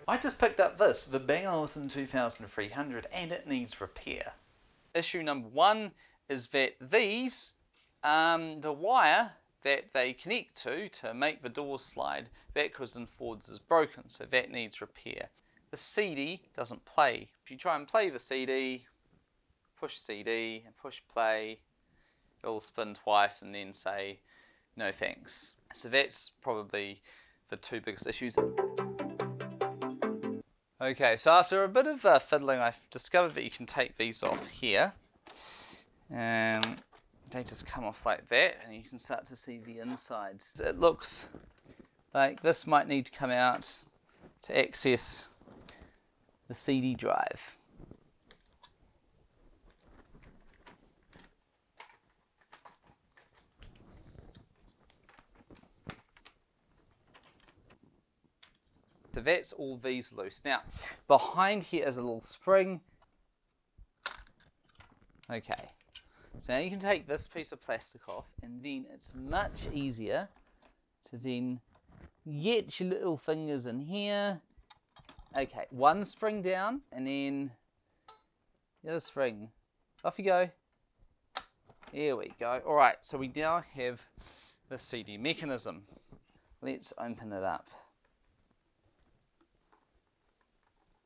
I just picked up this, the Bang Olufsen 2300, and it needs repair. Issue number one is that these, the wire that they connect to make the doors slide backwards and forwards is broken, so that needs repair. The CD doesn't play. If you try and play the CD, push CD and push play, it'll spin twice and then say no thanks. So that's probably the two biggest issues. Okay, so after a bit of fiddling, I've discovered that you can take these off here. They just come off like that, and you can start to see the insides. It looks like this might need to come out to access the CD drive. So that's all these loose. Now, behind here is a little spring. Okay, so now you can take this piece of plastic off, and then it's much easier to then get your little fingers in here. Okay, one spring down, and then the other spring. Off you go. There we go. All right, so we now have the CD mechanism. Let's open it up.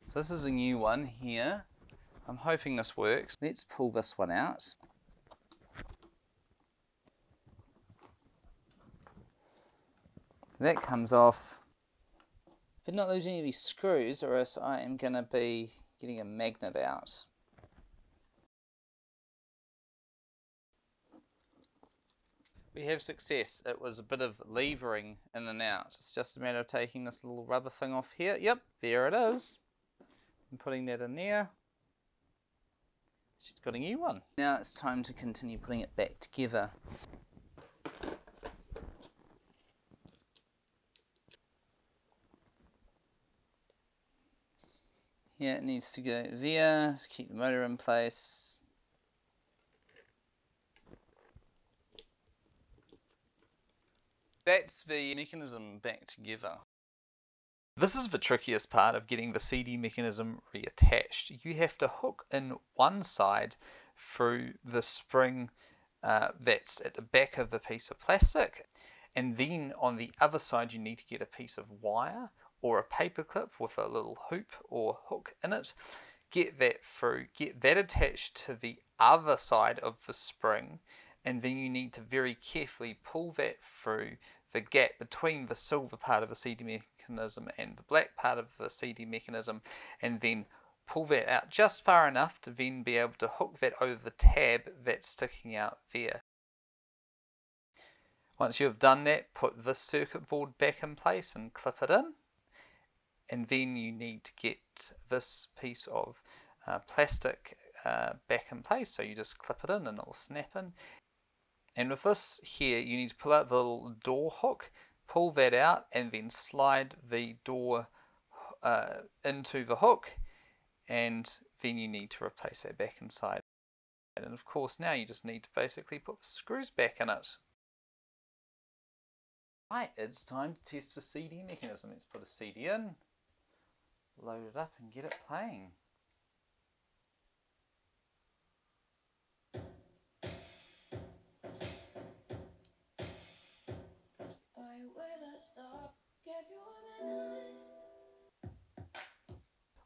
So this is a new one here. I'm hoping this works. Let's pull this one out. That comes off. But not lose any of these screws, or else I am going to be getting a magnet out. We have success. It was a bit of levering in and out. It's just a matter of taking this little rubber thing off here. Yep, there it is. And putting that in there. She's got a new one. Now it's time to continue putting it back together. Yeah, it needs to go there to keep the motor in place. That's the mechanism back together. This is the trickiest part of getting the CD mechanism reattached. You have to hook in one side through the spring that's at the back of the piece of plastic, and then on the other side you need to get a piece of wire or a paper clip with a little hoop or hook in it. Get that through, get that attached to the other side of the spring, and then you need to very carefully pull that through the gap between the silver part of the CD mechanism and the black part of the CD mechanism, and then pull that out just far enough to then be able to hook that over the tab that's sticking out there. Once you've done that, put this circuit board back in place and clip it in, and then you need to get this piece of plastic back in place, so you just clip it in and it'll snap in. And with this here, you need to pull out the little door hook, pull that out, and then slide the door into the hook, and then you need to replace that back inside. And of course now you just need to basically put the screws back in it. Right, it's time to test the CD mechanism. Let's put a CD in, load it up and get it playing.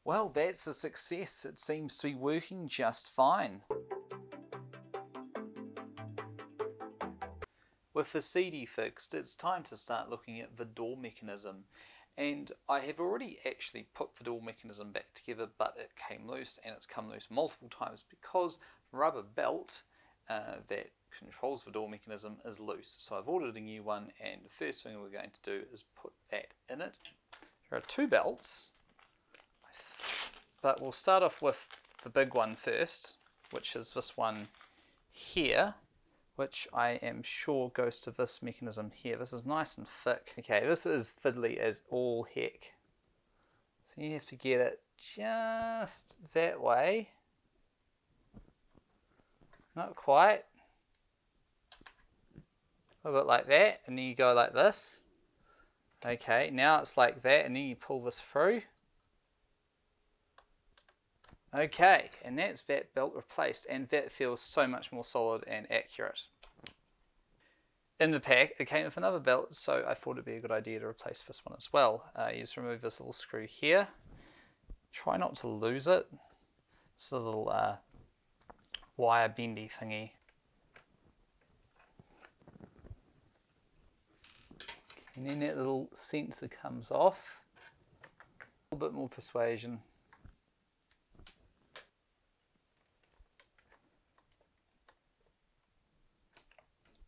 Well, that's a success. It seems to be working just fine. With the CD fixed, it's time to start looking at the door mechanism. And I have already actually put the door mechanism back together, but it came loose, and it's come loose multiple times because the rubber belt that controls the door mechanism is loose. So I've ordered a new one, and the first thing we're going to do is put that in it. There are two belts, but we'll start off with the big one first, which is this one here, which I am sure goes to this mechanism here. This is nice and thick. Okay, this is fiddly as all heck. So you have to get it just that way. Not quite. A little bit like that, and then you go like this. Okay, now it's like that, and then you pull this through. Okay, and that's that belt replaced, and that feels so much more solid and accurate. In the pack, it came with another belt, so I thought it'd be a good idea to replace this one as well. You just remove this little screw here. Try not to lose it. It's a little wire bendy thingy. And then that little sensor comes off. A little bit more persuasion.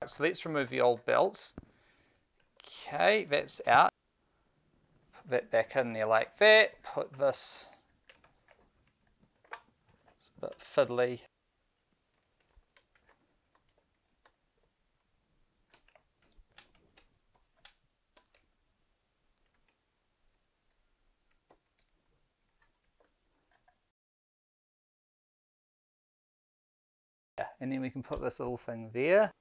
So let's remove the old belt. Okay, that's out. Put that back in there like that. Put this, it's a bit fiddly. And then we can put this little thing there.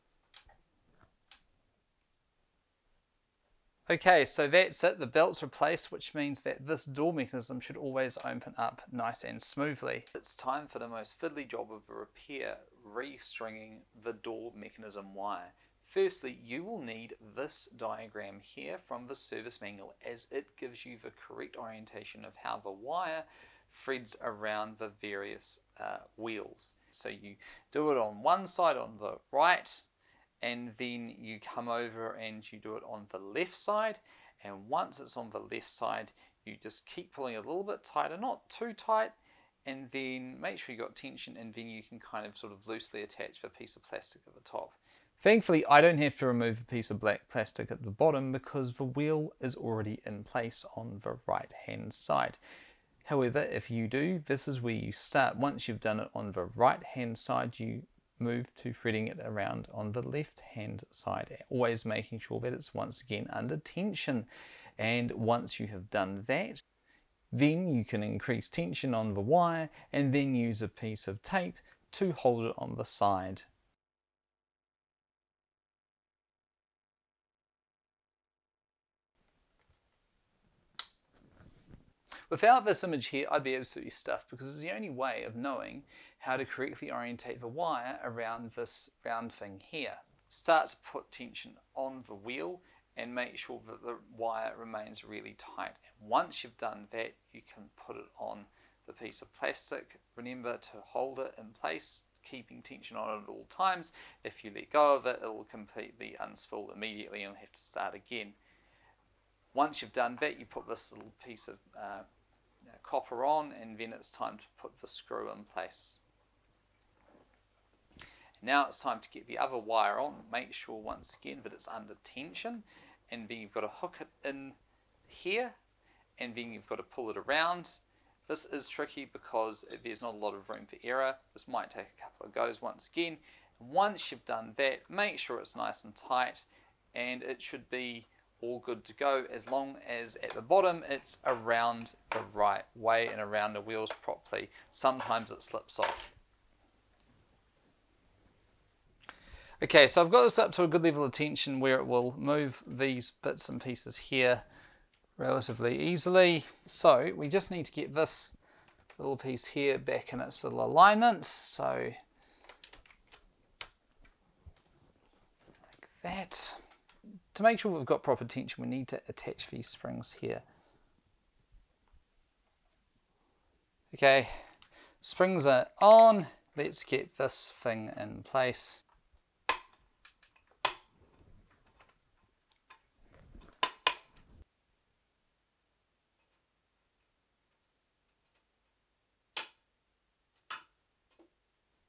Okay, so that's it. The belt's replaced, which means that this door mechanism should always open up nice and smoothly. It's time for the most fiddly job of a repair, restringing the door mechanism wire. Firstly, you will need this diagram here from the service manual, as it gives you the correct orientation of how the wire threads around the various wheels. So you do it on one side on the right, and then you come over and you do it on the left side, and once it's on the left side you just keep pulling it a little bit tighter, not too tight, and then make sure you got tension, and then you can kind of sort of loosely attach the piece of plastic at the top. Thankfully I don't have to remove a piece of black plastic at the bottom because the wheel is already in place on the right hand side. However, if you do, this is where you start. Once you've done it on the right hand side, you move to threading it around on the left hand side, always making sure that it's once again under tension. And once you have done that, then you can increase tension on the wire and then use a piece of tape to hold it on the side. Without this image here, I'd be absolutely stuffed, because it's the only way of knowing how to correctly orientate the wire around this round thing here. Start to put tension on the wheel and make sure that the wire remains really tight. And once you've done that, you can put it on the piece of plastic. Remember to hold it in place, keeping tension on it at all times. If you let go of it, it will completely unspool immediately and you'll have to start again. Once you've done that, you put this little piece of copper on, and then it's time to put the screw in place. Now it's time to get the other wire on. Make sure once again that it's under tension, and then you've got to hook it in here, and then you've got to pull it around. This is tricky because there's not a lot of room for error. This might take a couple of goes once again. Once you've done that, make sure it's nice and tight, and it should be all good to go, as long as at the bottom it's around the right way and around the wheels properly. Sometimes it slips off. Okay, so I've got this up to a good level of tension where it will move these bits and pieces here relatively easily. So we just need to get this little piece here back in its little alignment. So like that. To make sure we've got proper tension, we need to attach these springs here. Okay, springs are on. Let's get this thing in place.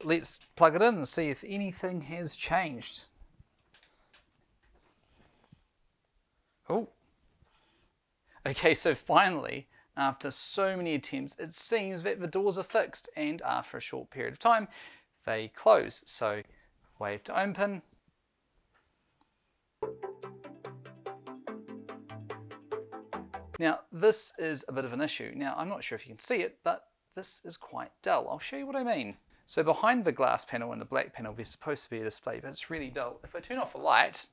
Let's plug it in and see if anything has changed. Oh, okay, so finally, after so many attempts, it seems that the doors are fixed, and after a short period of time, they close. So, wave to open. Now, this is a bit of an issue. Now, I'm not sure if you can see it, but this is quite dull. I'll show you what I mean. So behind the glass panel and the black panel, there's supposed to be a display, but it's really dull. If I turn off the light,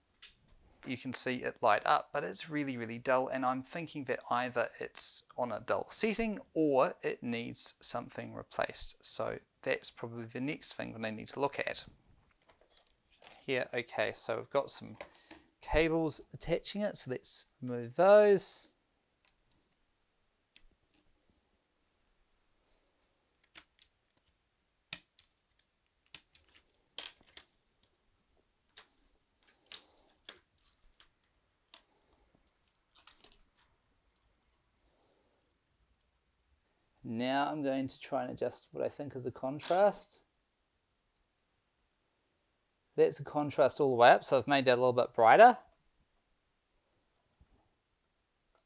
you can see it light up, but it's really, really dull, and I'm thinking that either it's on a dull setting or it needs something replaced. So that's probably the next thing that I need to look at. Here, okay, so we've got some cables attaching it, so let's remove those. Now I'm going to try and adjust what I think is a contrast. That's a contrast all the way up, so I've made that a little bit brighter.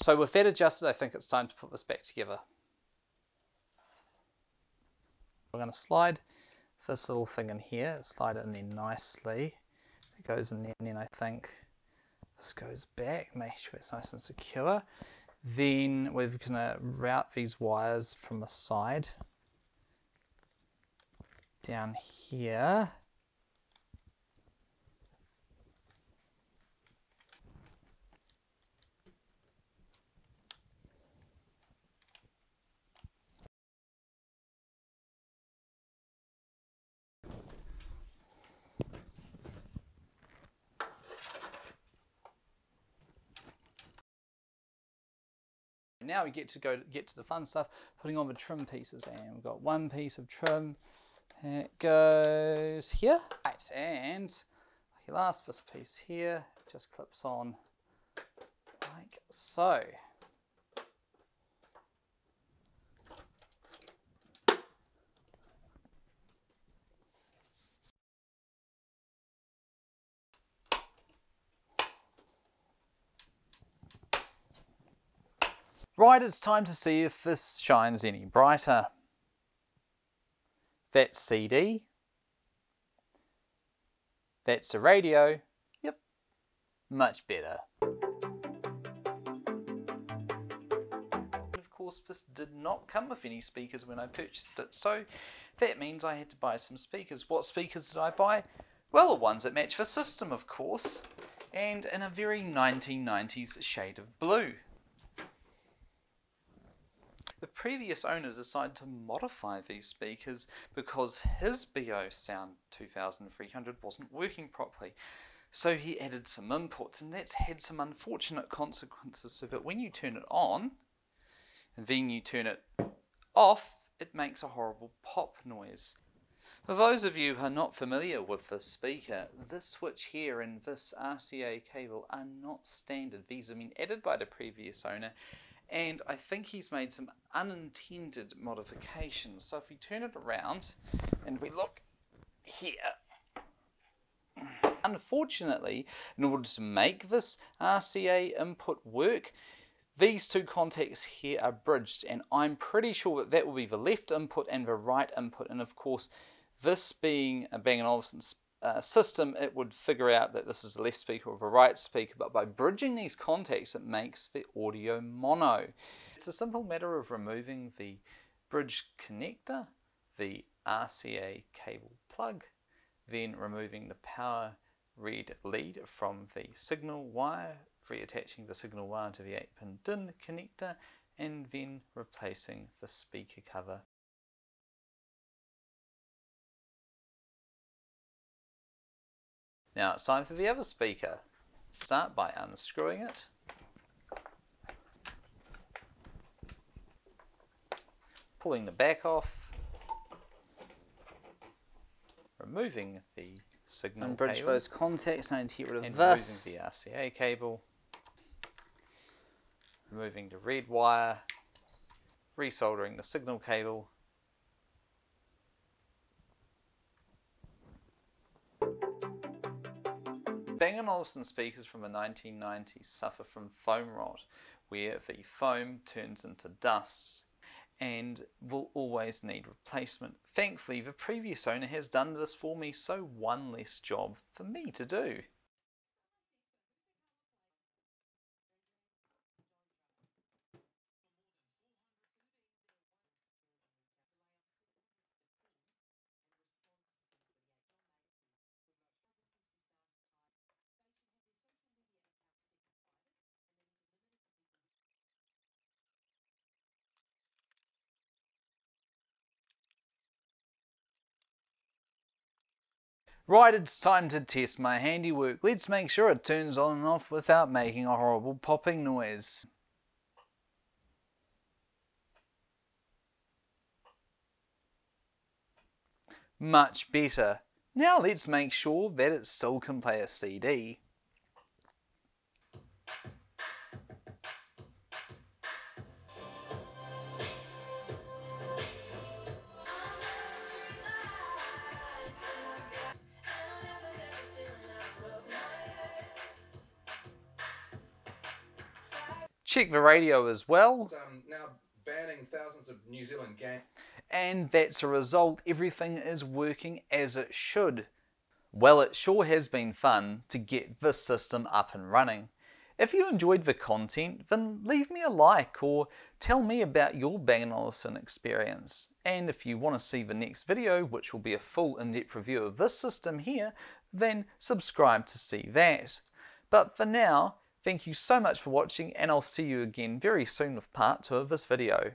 So with that adjusted, I think it's time to put this back together. We're going to slide this little thing in here, slide it in there nicely. It goes in there, and then I think this goes back, make sure it's nice and secure. Then we're going to route these wires from the side down here. Now we get to the fun stuff, putting on the trim pieces, and we've got one piece of trim. It goes here, right, and last this piece here just clips on like so. Right, it's time to see if this shines any brighter. That's CD. That's a radio. Yep, much better. Of course, this did not come with any speakers when I purchased it, so that means I had to buy some speakers. What speakers did I buy? Well, the ones that match the system, of course, and in a very 1990s shade of blue. The previous owner decided to modify these speakers because his BeoSound 2300 wasn't working properly. So he added some inputs, and that's had some unfortunate consequences, so that when you turn it on and then you turn it off, it makes a horrible pop noise. For those of you who are not familiar with this speaker, this switch here and this RCA cable are not standard. These have been added by the previous owner, and I think he's made some unintended modifications. So if we turn it around and we look here, unfortunately, in order to make this RCA input work, these two contacts here are bridged, and I'm pretty sure that that will be the left input and the right input. And of course, this being a Bang Olufsen system, it would figure out that this is the left speaker or the right speaker, but by bridging these contacts, it makes the audio mono. It's a simple matter of removing the bridge connector, the RCA cable plug, then removing the power read lead from the signal wire, reattaching the signal wire to the 8-pin DIN connector, and then replacing the speaker cover. Now it's time for the other speaker. Start by unscrewing it. Pulling the back off. Removing the signal Unbridge cable. those contacts. I need to get rid of and this. Removing the RCA cable. Removing the red wire. Resoldering the signal cable. Bang Olufsen speakers from the 1990s suffer from foam rot, where the foam turns into dust and will always need replacement. Thankfully, the previous owner has done this for me, so one less job for me to do. Right, it's time to test my handiwork. Let's make sure it turns on and off without making a horrible popping noise. Much better. Now let's make sure that it still can play a CD. Check the radio as well. Now banning thousands of New Zealand games. And that's a result. Everything is working as it should. Well, it sure has been fun to get this system up and running. If you enjoyed the content, then leave me a like or tell me about your Bang Olufsen experience. And if you want to see the next video, which will be a full in-depth review of this system here, then subscribe to see that. But for now, thank you so much for watching, and I'll see you again very soon with part 2 of this video.